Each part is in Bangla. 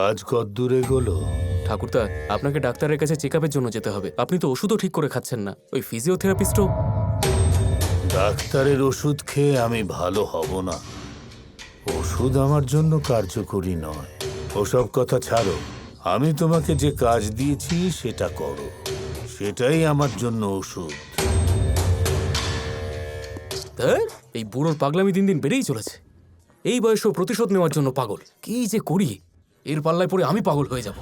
কাজ কদ্দূর এগোলো? ঠাকুরদা, আপনাকে ডাক্তারের কাছে চেকআপের জন্য যেতে হবে। আপনি তো ওষুধও ঠিক করে খাচ্ছেন না। ওই ফিজিওথেরাপিস্টও। ডাক্তারের ওষুধ খেয়ে আমি ভালো হব না। ওষুধ আমার জন্য কার্যকরী নয়। ওসব কথা ছাড়ো, আমি তোমাকে যে কাজ দিয়েছি সেটা করো। সেটাই আমার জন্য ওষুধ। ধ্যার, এই বুড়োর পাগলামি দিন দিন বেড়েই চলেছে। এই বয়সেও প্রতিশোধ নেওয়ার জন্য পাগল। কি যে করি, এর পাল্লায় পড়ে আমি পাগল হয়ে যাব।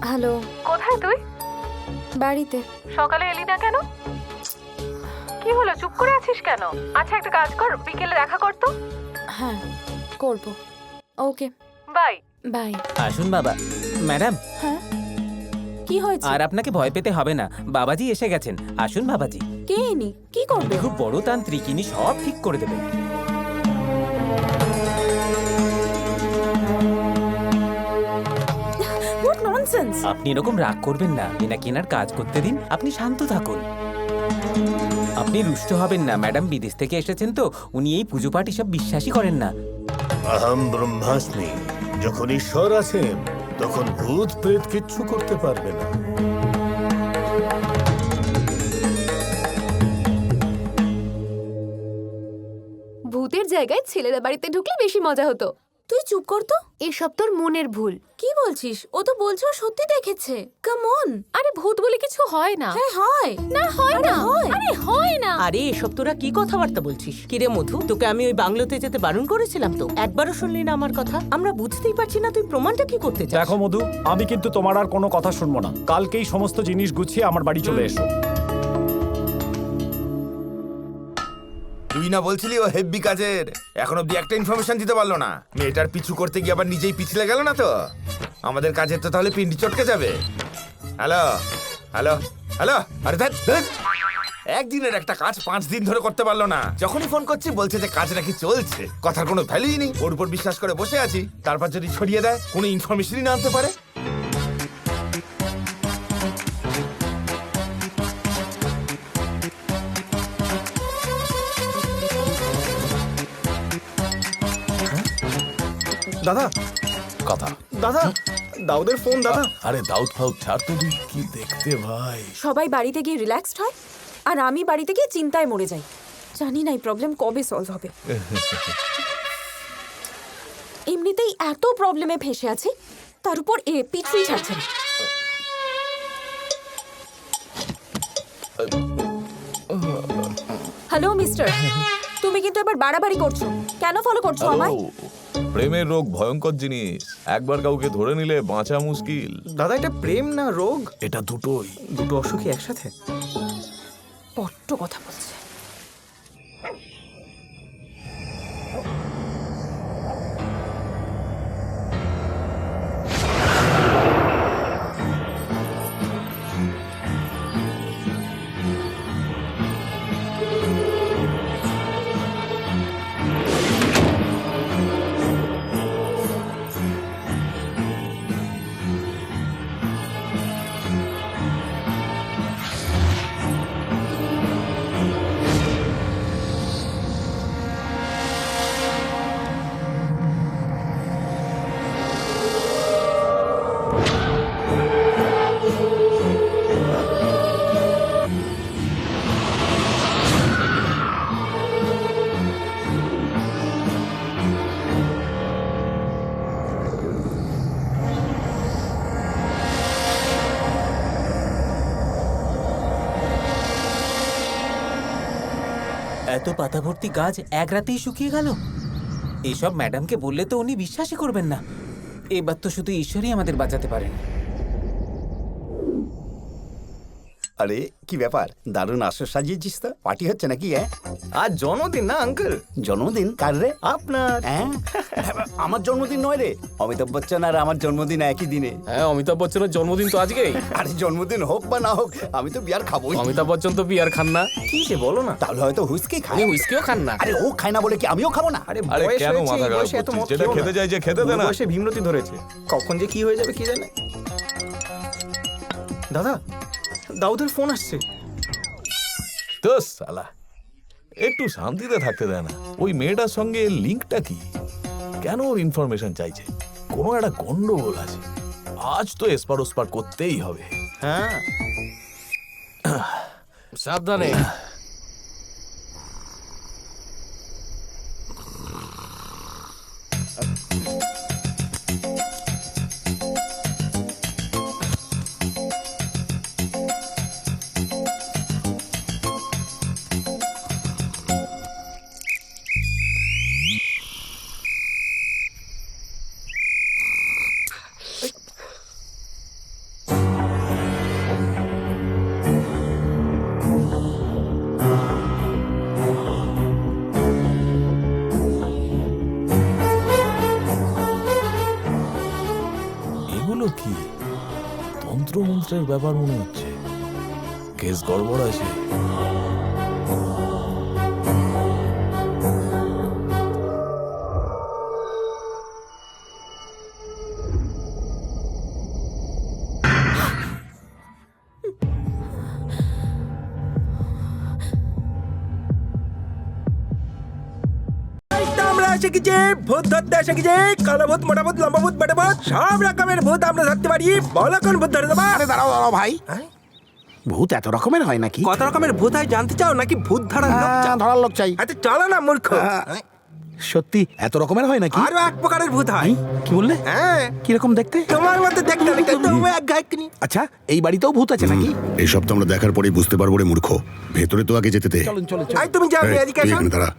হ্যালো, কোথায় তুই? বাড়িতে। সকালে এলি না কেন? কি হলো, চুপ করে আছিস কেন? আচ্ছা, একটা কাজ কর, বিকেলে দেখা কর তো। হ্যাঁ, করব। ওকে, বাই। বাই। আসুন বাবা। ম্যাডাম, হ্যাঁ, কি হয়েছে? আর আপনাকে ভয় পেতে হবে না, বাবাজি এসে গেছেন। আসুন বাবাজি। কে ইনি? কি করবে? খুব বড় তান্ত্রিক, ইনি সব ঠিক করে দেবেন। What nonsense! আপনি এরকম রাগ করবেন না, এনাকে এনার কাজ করতে দিন, আপনি শান্ত থাকুন। আপনি রুষ্ট হবেন না, ম্যাডাম বিদেশ থেকে এসেছেন তো, উনি এই পুজো পাঠ এসব বিশ্বাসই করেন না। আহম ব্রহ্মাস্মি। যখন ঈশ্বর আছেন তখন ভূত প্রেত কিচ্ছু করতে পারবে না। ভূতের জায়গায় ছেলেরা বাড়িতে ঢুকলে বেশি মজা হতো। তুই চুপ কর তো। এসব তোর মনের ভুল। কি বলছিস? ও তো বলছে ও সত্যি দেখেছে। Come on. আরে ভূত বলে কিছু হয় না। হ্যাঁ হয়। না হয় আরে না। হয়। আরে হয় না। আরে এসব তোরা কি কথাবার্তা বলছিস? কিরে মধু, তোকে আমি ওই বাংলোতে যেতে বারণ করেছিলাম তো, একবারও শুনলি না আমার কথা? আমরা বুঝতেই পারছি না তুই প্রমাণটা কি করতে চাস। দেখো মধু, আমি কিন্তু তোমার আর কোনো কথা শুনবো না। কালকেই সমস্ত জিনিস গুছিয়ে আমার বাড়ি চলে এসো। তুই না বলছিলি ও হেব্বি কাজের, এখন অব্দি একটা ইনফরমেশন দিতে পারলো না। মেয়েটার পিছু করতে গিয়ে আবার নিজেই পিছলে গেল না তো? আমাদের কাজের তো তাহলে পিন্ডি চটকে যাবে। হ্যালো হ্যালো হ্যালো, আরে ধ্যাৎ, ধ্যাৎ। একদিনের একটা কাজ 5 দিন ধরে করতে পারলো না। যখনই ফোন করছি বলছে যে কাজ নাকি চলছে। কথার কোনো ভ্যালুই নেই। ওর উপর বিশ্বাস করে বসে আছি, তারপর যদি ছড়িয়ে দেয়, কোনো ইনফরমেশনই না আনতে পারে। দাদা, কথা। দাদা, দাউদের ফোন দাদা। আরে দাউদ ফাউদ ছাড় তো, তুই কি দেখতে ভাই। সবাই বাড়িতে গিয়ে রিল্যাক্সড হয় আর আমি বাড়িতে গিয়ে চিন্তায় মরে যাই। জানি না এই প্রবলেম কবে সলভ হবে। এমনিতেই এত প্রবলেমে ফেসে আছি, তার উপর এ পিছুই ছাড়ছে না। হ্যালো মিস্টার, তুমি কিন্তু এবার বাড়াবাড়ি করছো। কেন ফলো করছো আমায়? প্রেমের রোগ ভয়ঙ্কর জিনিস, একবার কাউকে ধরে নিলে বাঁচা মুশকিল। দাদা, এটা প্রেম না রোগ? এটা দুটোই। দুটো অসুখই একসাথে? বড্ড কথা বলছে। এত পাতা ভর্তি গাছ এক রাতেই শুকিয়ে গেল। এসব ম্যাডামকে বললে তো উনি বিশ্বাসই করবেন না। এবার তো শুধু ঈশ্বরই আমাদের বাঁচাতে পারেন। আরে কি ব্যাপার, দারুণ আসর সাজিয়েছিস তো। পার্টি হচ্ছে নাকি? আজ জন্মদিন না আঙ্কেল? জন্মদিন কার রে? আপনার। আমার জন্মদিন নয় রে, অমিতাভ বচ্চন আর আমার জন্মদিন একই দিনে। হ্যাঁ, অমিতাভ বচ্চনের জন্মদিন তো আজকেই। আরে জন্মদিন হোক বা না হোক, আমি তো বিয়ার খাবোই। অমিতাভ বচ্চন তো বিয়ার খান না। কি যে বলো না। তাহলে হয়তো হুইস্কি খায়। উনি হুইস্কিও খান না। আরে ও খায় না বলে কি আমিও খাবো না? আরে আরে বয়স কেন হয়েছে, মাথা এই খারাপ বয়সে এত করছিস? মদ যেটা খেও খেতে না। চাইছে খেতে দে না। বয়সে ভীমরতি ধরেছে, কখন যে কি হয়ে যাবে কি জানে। দাদা, দাউদের ফোন আসছে। তো সালা একটু শান্তিতে থাকতে দেয় না। ওই মেয়েটার সঙ্গে লিঙ্কটা কি? কেন ওর ইনফরমেশন চাইছে? কোনো একটা গন্ডগোল আছে। আজ তো এসপার ওসপার করতেই হবে। হ্যাঁ, সাবধানে। এগুলো কি তন্ত্রমন্ত্রের ব্যাপার মনে হচ্ছে। কেস গড়বড় আছে। আমরা এসে গেছি, ভূত ধরতে এসে গেছি। কালো ভূত, মোটা ভূত, লম্বা ভূত, বেটা ভূত, সব রকমের ভূত আমরা ধরতে পারি। বলো কোন ভূত ধরে দেবা? আরে দাঁড়াও দাঁড়াও ভাই, ভূত এত রকমের হয় নাকি? কত রকমের ভূত হয় জানতে চাও নাকি ভূত ধরার লোক চাও? ধরার লোক চাই। আচ্ছা চলো না মূর্খ। সত্যি এত রকমের হয় নাকি? আরো এক প্রকারের ভূত হয়। কি বললে? হ্যাঁ, কিরকম দেখতে? তোমার মতো দেখতে আমি কিন্তু এক গায়কনি। আচ্ছা, এই বাড়িতেও ভূত আছে নাকি? এসব তো আমরা দেখার পরেই বুঝতে পারবো রে মূর্খ। ভেতরে তো আগে যেতে দে। চলুন চলুন আই তুমি যাও, এই, এদিকে তুই এসো। এখানে দাঁড়া,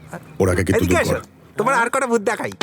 ওর আগে কিন্তু এদিকে দূর এসো, কর। তোমার আর কটা ভূত দেখাই।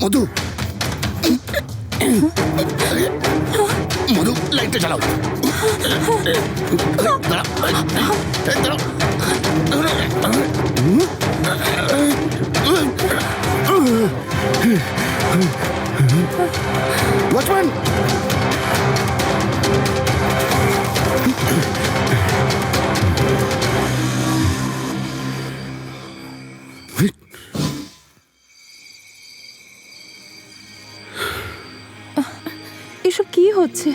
মধু, মধু লাইটটা জ্বালাও। ওয়াচম্যান, এসব কি হচ্ছে?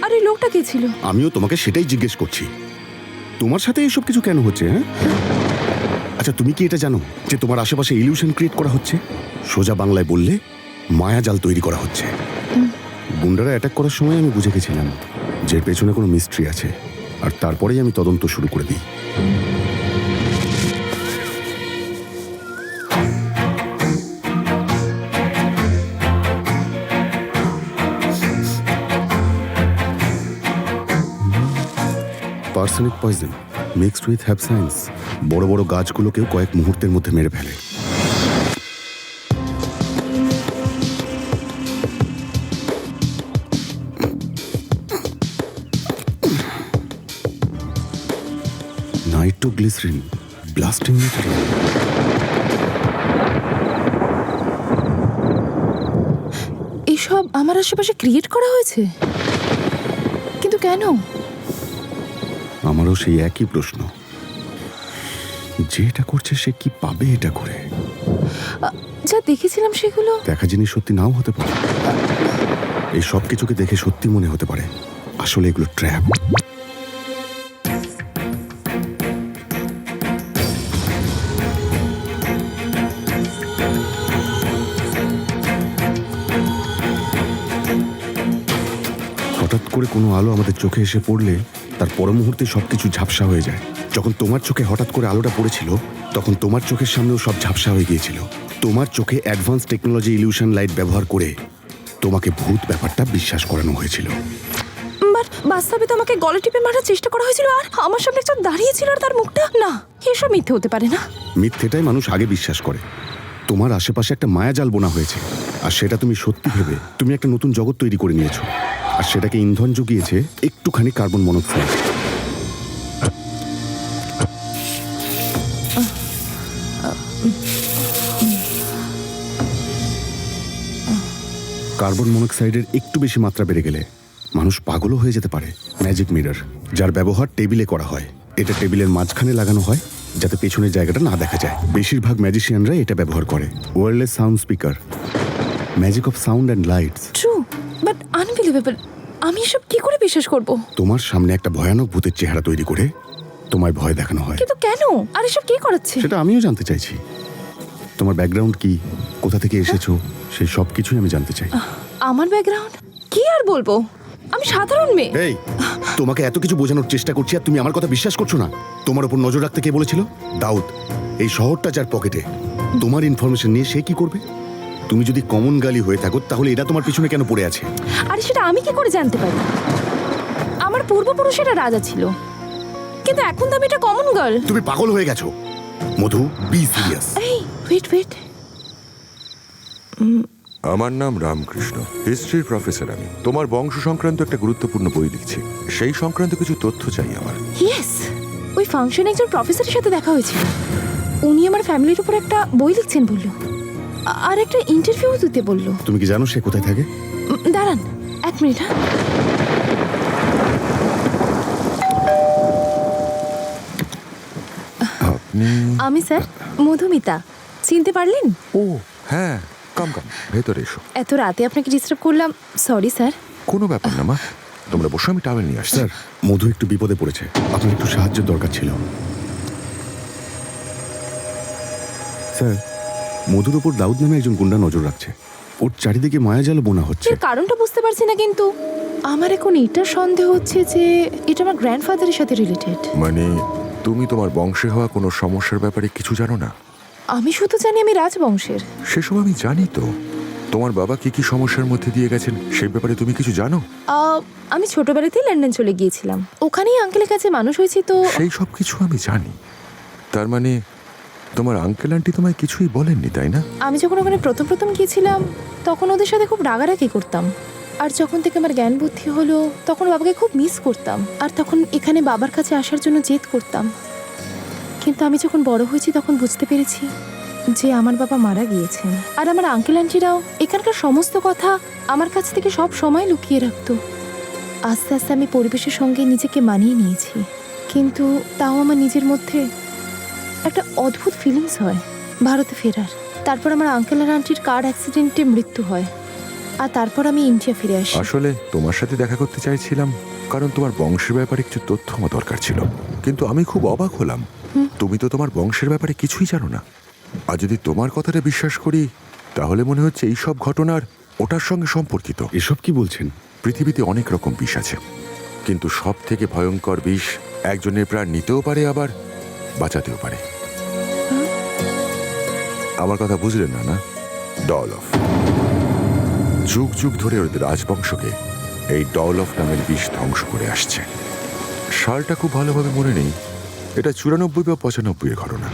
আর এই লোকটা কে ছিল? আমিও তোমাকে সেটাই জিজ্ঞেস করছি, তোমার সাথে এসব কিছু কেন হচ্ছে? হ্যাঁ, আচ্ছা তুমি কি এটা জানো যে তোমার আশেপাশে ইলিউশন ক্রিয়েট করা হচ্ছে? সোজা বাংলায় বললে মায়াজাল তৈরি করা হচ্ছে। গুন্ডারা অ্যাটাক করার সময় আমি বুঝে গেছিলাম যে এর পেছনে কোনো মিস্ট্রি আছে, আর তারপরেই আমি তদন্ত শুরু করে দিই। পার্সনিক পয়জন মিক্সড উইথ হ্যাপসাইন্স বড় বড় গাছগুলোকেও কয়েক মুহূর্তের মধ্যে মেরে ফেলে। Nitroglycerine blasting material. এসব আমার আশেপাশে ক্রিয়েট করা হয়েছে, কিন্তু কেন? আমারও সেই একই প্রশ্ন, যে এটা করছে সে কি পাবে এটা করে? যা দেখেছিলাম সেগুলো দেখা জিনিস সত্যি নাও হতে পারে। এই সব কিছুকে দেখে সত্যি মনে হতে পারে আসলে এগুলো ট্র্যাপ। হঠাৎ করে কোনো আলো আমাদের চোখে এসে পড়লে তার পর মুহূর্তে সবকিছু ঝাপসা হয়ে যায়। যখন তোমার চোখে হঠাৎ করে আলোটা পড়েছিল তখন তোমার চোখের সামনেও সব ঝাপসা হয়ে গিয়েছিল। তোমার চোখে অ্যাডভান্স টেকনোলজি ইলিউশন লাইট ব্যবহার করে তোমাকে ভূত ব্যাপারটা বিশ্বাস করানো হয়েছিল। বাট বাস্তবে তো আমাকে গলা টিপে মারার চেষ্টা করা হয়েছিল, আর আমার সামনে একজন দাঁড়িয়ে ছিল আর তার মুখটা না। এসব মিথ্যে হতে পারে না। মিথ্যেটাই মানুষ আগে বিশ্বাস করে। তোমার আশেপাশে একটা মায়াজাল বোনা হয়েছে, আর সেটা তুমি সত্যি ভেবে তুমি একটা নতুন জগৎ তৈরি করে নিয়েছো, আর সেটাকে ইন্ধন জুগিয়েছে একটুখানি কার্বন মনোক্সাইড। কার্বন মনোক্সাইডের একটু বেশি মাত্রা বেড়ে গেলে মানুষ পাগলও হয়ে যেতে পারে। ম্যাজিক মিরর, যার ব্যবহার টেবিলে করা হয়, এটা টেবিলের মাঝখানে লাগানো হয় যাতে পেছনের জায়গাটা না দেখা যায়। বেশিরভাগ ম্যাজিশিয়ানরা এটা ব্যবহার করে। Wireless sound speaker, magic of sound and lights. True, but unbelievable. আমি এসব কি করে বিশ্বাস করব? তোমার সামনে একটা ভয়ানক ভূতের চেহারা তৈরি করে তোমায় ভয় দেখানো হয়। কিন্তু কেন? আর এসব কে করাচ্ছে? সেটা আমিও জানতে চাইছি। তোমার ব্যাকগ্রাউন্ড কি, কোথা থেকে এসেছো, সেই সব কিছুই আমি জানতে চাই। আমার ব্যাকগ্রাউন্ড কি আর বলবো? আমি সাধারণ মেয়ে। এই, তোমাকে এত কিছু বোঝানোর চেষ্টা করছি আর তুমি আমার কথা বিশ্বাস করছো না? তোমার উপর নজর রাখতে কে বলেছিল? দাউদ। এই শহরটা যার পকেটে, তোমার ইনফরমেশন নিয়ে সে কি করবে? তুমি যদি কমন গালি হয়ে থাকো তাহলে এটা তোমার পিছনে কেন পড়ে আছে? আরে সেটা আমি কি করে জানতে পারি? আমার পূর্বপুরুষেরা রাজা ছিল, কিন্তু এখন তো আমি এটা কমন গার্ল। তুমি পাগল হয়ে গেছো মধু, বি সিরিয়াস। এই ওয়েট। আমার নাম রামকৃষ্ণ, হিস্ট্রির প্রফেসর আমি। তোমার বংশ সংক্রান্ত একটা গুরুত্বপূর্ণ বই লিখছি, সেই সংক্রান্ত কিছু তথ্য চাই আমার। ইয়েস, ওই ফাংশনে একজন প্রফেসরের সাথে দেখা হয়েছিল। উনি আমার ফ্যামিলির উপর একটা বই লিখছেন বললো, আর একটা ইন্টারভিউ দিতে বললো। তুমি কি জানো সে কোথায় থাকে? দাঁড়ান 1 মিনিট। আমি স্যার মধুমিতা, চিনতে পারলেন? ও হ্যাঁ, কাম ভেতরে এসো। এত রাতে আপনাকে ডিস্টার্ব করলাম, সরি স্যার। কোনো ব্যাপার না মা, তোমরা বসো, আমি টাওয়েল নিয়ে আসছি। স্যার, মধু একটু বিপদে পড়েছে, আপনার একটু সাহায্যের দরকার ছিল। স্যার, মধুর ওপর দাউদ নামে একজন গুন্ডা নজর রাখছে। ওর চারিদিকে মায়াজাল বোনা হচ্ছে। এর কারণটা বুঝতে পারছি না, কিন্তু আমার এখন এটা সন্দেহ হচ্ছে যে এটা আমার গ্র্যান্ডফাদারের সাথে রিলেটেড। মানে তুমি তোমার বংশে হওয়া কোনো সমস্যার ব্যাপারে কিছু জানো না? আমি শুধু জানি আমি রাজবংশের। সেসব আমি জানি তো। তোমার বাবা কি কি সমস্যার মধ্যে দিয়ে গেছেন সেই ব্যাপারে তুমি কিছু জানো? আমি ছোটবেলাতেই লন্ডন চলে গিয়েছিলাম, ওখানেই আঙ্কেলের কাছে মানুষ হয়েছি। তো সেই সব কিছু আমি জানি। তার মানে তোমার আঙ্কেল আন্টি তোমায় কিছুই বলেননি, তাই না? আমি যখন ওখানে প্রথম গিয়েছিলাম তখন ওদের সাথে খুব রাগারাগি করতাম, আর যখন থেকে আমার জ্ঞান বুদ্ধি হলো তখন বাবাকে খুব মিস করতাম, আর তখন এখানে বাবার কাছে আসার জন্য জেদ করতাম। কিন্তু আমি যখন বড় হয়েছি তখন বুঝতে পেরেছি যে আমার বাবা মারা গিয়েছেন, আর আমার আঙ্কেল আন্টিরাও এখানকার সমস্ত কথা আমার কাছ থেকে সব সময় লুকিয়ে রাখতো। আস্তে আস্তে আমি পরিবেশের সঙ্গে নিজেকে মানিয়ে নিয়েছি, কিন্তু তাও আমার নিজের মধ্যে একটা অদ্ভুত ফিলিংস হয় ভারতে ফেরার। তারপর আমার আঙ্কেল আর আন্টির কার অ্যাক্সিডেন্টে মৃত্যু হয়, আর তারপর আমি ইন্ডিয়া ফিরে আসি। আসলে তোমার সাথে দেখা করতে চাইছিলাম কারণ তোমার বংশের ব্যাপারে কিছু তথ্য আমার দরকার ছিল, কিন্তু আমি খুব অবাক হলাম। তুমি তো তোমার বংশের ব্যাপারে কিছুই জানো না। আর যদি তোমার কথাটা বিশ্বাস করি তাহলে মনে হচ্ছে এই সব ঘটনার ওটার সঙ্গে সম্পর্কিত। এসব কি বলছেন? পৃথিবীতে অনেক রকম বিষ আছে, কিন্তু সব থেকে ভয়ঙ্কর বিষ একজনের প্রাণ নিতেও পারে আবার বাঁচাতেও পারে। আমার কথা বুঝলেন না? না, ডলফ। যুগ যুগ ধরে ওদের রাজবংশকে এই ডলফ নামের বিষ ধ্বংস করে আসছে। সালটা খুব ভালোভাবে মনে নেই, এটা 94 বা 95 এর ঘটনা।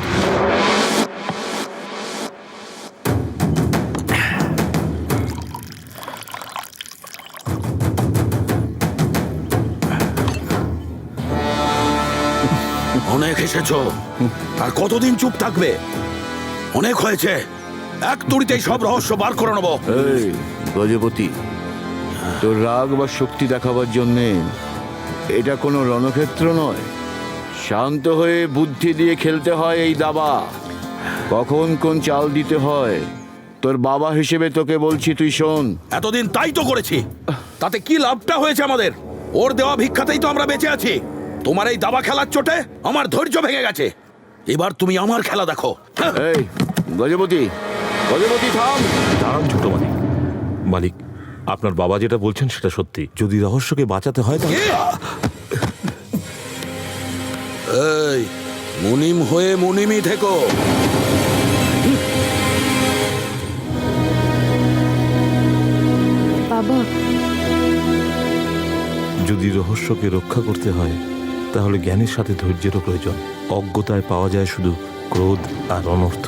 অনেক অনেক এসেছো, আর কতদিন চুপ থাকবে? অনেক হয়েছে, এক তুড়িতেই সব রহস্য বার করে নেবো। এই গজপতি, তোর রাগ বা শক্তি দেখাবার জন্যে এটা কোনো রণক্ষেত্র নয়। শান্ত হয়ে বুদ্ধি দিয়ে খেলতে হয় এই দাবা। কখন কোন চাল দিতে হয় তোর বাবা হিসেবে তোকে বলছি, তুই শোন। এতদিন তাই তো করেছি, তাতে কি লাভটা হয়েছে আমাদের? ওর দেওয়া ভিক্ষাতেই তো আমরা বেঁচে আছি। তোমার এই দাবা খেলার চোটে আমার ধৈর্য ভেঙে গেছে। এবার তুমি আমার খেলা দেখো। এই গজপতি, গজপতি থাম। দাঁড়ান ছোট মালিক। মালিক, আপনার বাবা যেটা বলছেন সেটা সত্যি। যদি রহস্যকে বাঁচাতে হয় তাহলে এই মুনিম হয়ে মুনিমই থেকো। বাবা, যদি রহস্যকে রক্ষা করতে হয় তাহলে জ্ঞানের সাথে ধৈর্যেরও প্রয়োজন। অজ্ঞতায় পাওয়া যায় শুধু ক্রোধ আর অনর্থ।